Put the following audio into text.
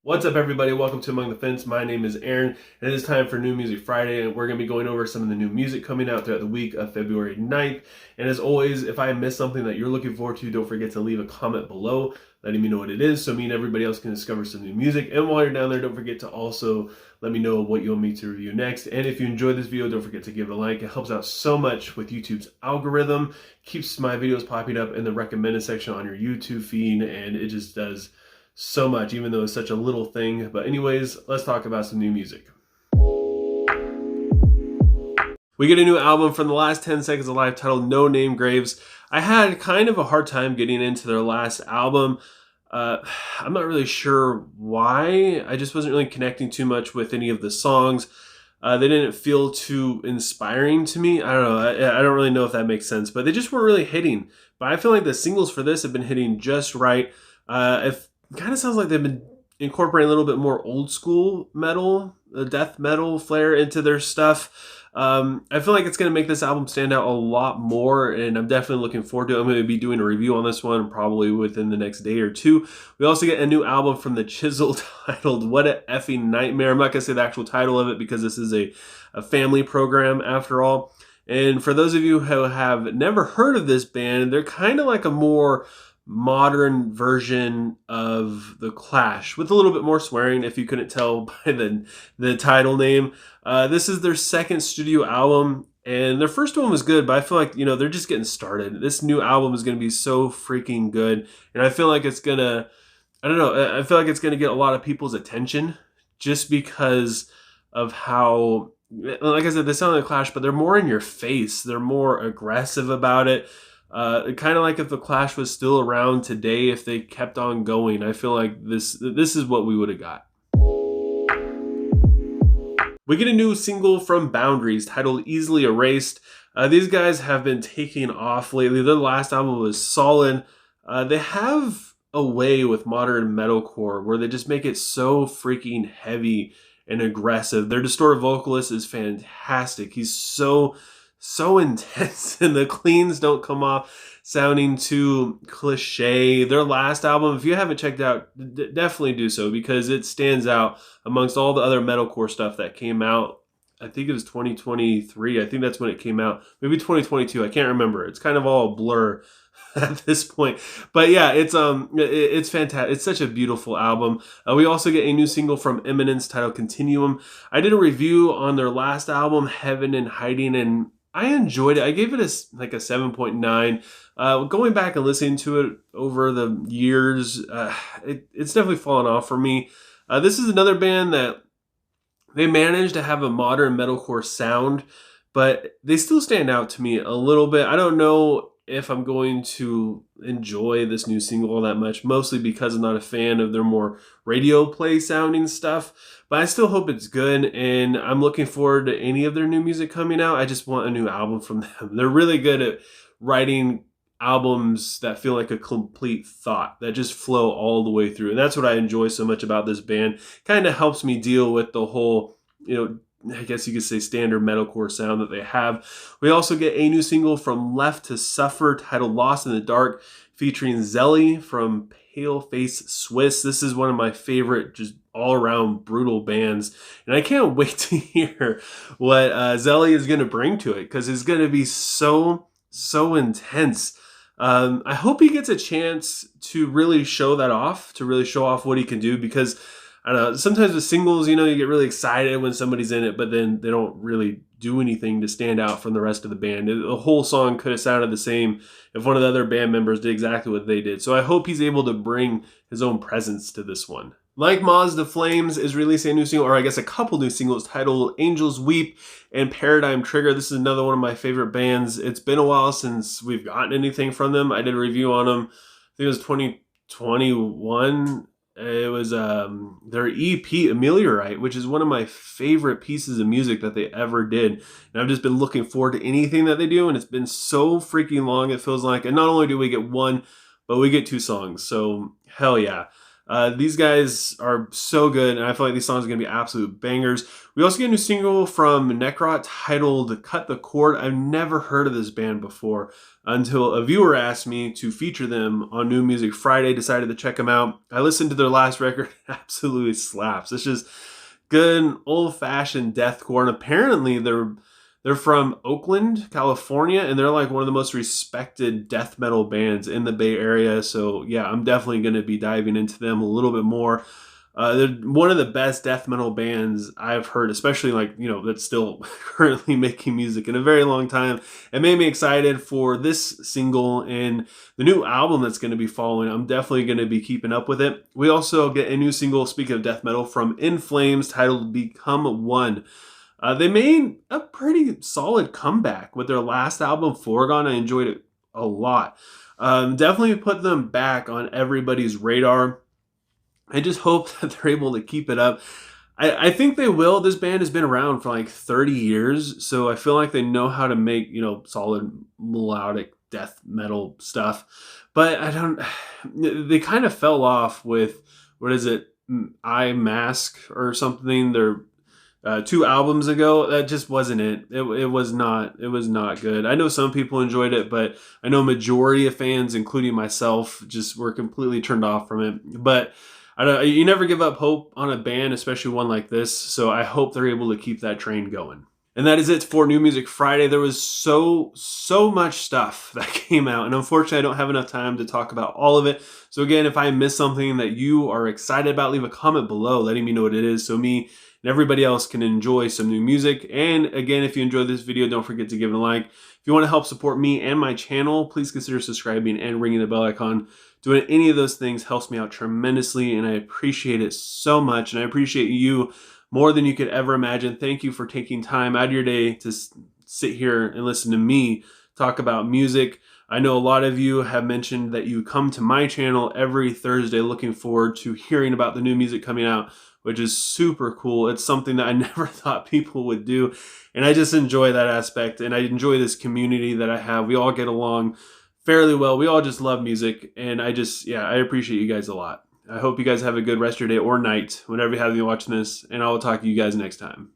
What's up, everybody? Welcome to Among the Fence. My name is Aaron, and it is time for New Music Friday, and we're going to be going over some of the new music coming out throughout the week of February 9th. And as always, if I miss something that you're looking forward to, don't forget to leave a comment below letting me know what it is so me and everybody else can discover some new music. And while you're down there, don't forget to also let me know what you want me to review next. And if you enjoyed this video, don't forget to give it a like. It helps out so much with YouTube's algorithm, keeps my videos popping up in the recommended section on your YouTube feed, and it just does so much, even though it's such a little thing. But anyways, let's talk about some new music. We get a new album from the last 10 Seconds of Life titled No Name Graves. I had kind of a hard time getting into their last album. I'm not really sure why. I just wasn't really connecting too much with any of the songs. They didn't feel too inspiring to me. I don't know. I don't really know if that makes sense, but they just weren't really hitting. But I feel like the singles for this have been hitting just right. If It kind of sounds like they've been incorporating a little bit more old school metal, death metal flair into their stuff. I feel like it's going to make this album stand out a lot more, and I'm definitely looking forward to it. I'm going to be doing a review on this one probably within the next day or two. We also get a new album from the Chisel titled What a Effing Nightmare. I'm not going to say the actual title of it because this is a family program after all. And for those of you who have never heard of this band, they're kind of like a more modern version of The Clash with a little bit more swearing, if you couldn't tell by the title name. This is their second studio album, and their first one was good, but I feel like, they're just getting started. This new album is going to be so freaking good, and I feel like it's going to, I feel like it's going to get a lot of people's attention just because of how, like I said, they sound like The Clash, but they're more in your face. They're more aggressive about it. Kind of like if The Clash was still around today, if they kept on going, I feel like this is what we would have got. We get a new single from Boundaries titled Easily Erased. These guys have been taking off lately. Their last album was solid. They have a way with modern metalcore where they just make it so freaking heavy and aggressive. Their distorted vocalist is fantastic. He's so intense, and the cleans don't come off sounding too cliche. Their last album, if you haven't checked out, definitely do so, because it stands out amongst all the other metalcore stuff that came out. I think it was 2023. I think that's when it came out. Maybe 2022. I can't remember. It's kind of all a blur at this point. But yeah, it's fantastic. It's such a beautiful album. We also get a new single from Imminence titled Continuum. I did a review on their last album, Heaven in Hiding, and I enjoyed it. I gave it a 7.9. Going back and listening to it over the years, it's definitely fallen off for me. This is another band that they managed to have a modern metalcore sound, but they still stand out to me a little bit. I don't know if I'm going to enjoy this new single all that much, mostly because I'm not a fan of their more radio play sounding stuff, but I still hope it's good, and I'm looking forward to any of their new music coming out. I just want a new album from them. They're really good at writing albums that feel like a complete thought, that just flow all the way through, and that's what I enjoy so much about this band. Kind of helps me deal with the whole, I guess you could say, standard metalcore sound that they have. We also get a new single from Left to Suffer titled Lost in the Dark, featuring Zelly from Paleface Swiss. This is one of my favorite, just all-around brutal bands, and I can't wait to hear what Zelly is going to bring to it, because it's going to be so intense. I hope he gets a chance to really show that off, to really show off what he can do, because I don't know, sometimes with singles, you get really excited when somebody's in it, but then they don't really do anything to stand out from the rest of the band. The whole song could have sounded the same if one of the other band members did exactly what they did. So I hope he's able to bring his own presence to this one. Like Moths, The Flames is releasing a new single, or I guess a couple new singles, titled Angels Weep and Paradigm Trigger. This is another one of my favorite bands. It's been a while since we've gotten anything from them. I did a review on them. I think it was 2021. It was their EP, Ameliorite, which is one of my favorite pieces of music that they ever did. And I've just been looking forward to anything that they do, and it's been so freaking long, it feels like. And not only do we get one, but we get two songs. So, hell yeah. These guys are so good, and I feel like these songs are going to be absolute bangers. We also get a new single from Necrot titled Cut the Cord. I've never heard of this band before until a viewer asked me to feature them on New Music Friday. Decided to check them out. I listened to their last record. Absolutely slaps. It's just good old-fashioned deathcore, and apparently they're from Oakland, California, and they're like one of the most respected death metal bands in the Bay Area. So yeah, I'm definitely going to be diving into them a little bit more. They're one of the best death metal bands I've heard, especially that's still currently making music in a very long time. It made me excited for this single and the new album that's going to be following. I'm definitely going to be keeping up with it. We also get a new single, speaking of death metal, from In Flames titled Become One. They made a pretty solid comeback with their last album, Foregone. I enjoyed it a lot. Definitely put them back on everybody's radar. I just hope that they're able to keep it up. I think they will. This band has been around for like 30 years, so I feel like they know how to make, solid melodic death metal stuff. But they kind of fell off with, what is it, I Mask or something. They're 2 albums ago. That just wasn't it. It was not good. I know some people enjoyed it, but I know majority of fans, including myself, just were completely turned off from it. But you never give up hope on a band, especially one like this. So I hope they're able to keep that train going. And that is it for New Music Friday. There was so much stuff that came out, and unfortunately I don't have enough time to talk about all of it. So again, if I missed something that you are excited about, leave a comment below letting me know what it is, so me and everybody else can enjoy some new music. And again, if you enjoyed this video, don't forget to give it a like. If you want to help support me and my channel, please consider subscribing and ringing the bell icon. Doing any of those things helps me out tremendously, and I appreciate it so much. And I appreciate you more than you could ever imagine. Thank you for taking time out of your day to sit here and listen to me talk about music. I know a lot of you have mentioned that you come to my channel every Thursday looking forward to hearing about the new music coming out, which is super cool. It's something that I never thought people would do. And I just enjoy that aspect, and I enjoy this community that I have. We all get along fairly well. We all just love music, and I appreciate you guys a lot. I hope you guys have a good rest of your day or night whenever you have me watching this, and I will talk to you guys next time.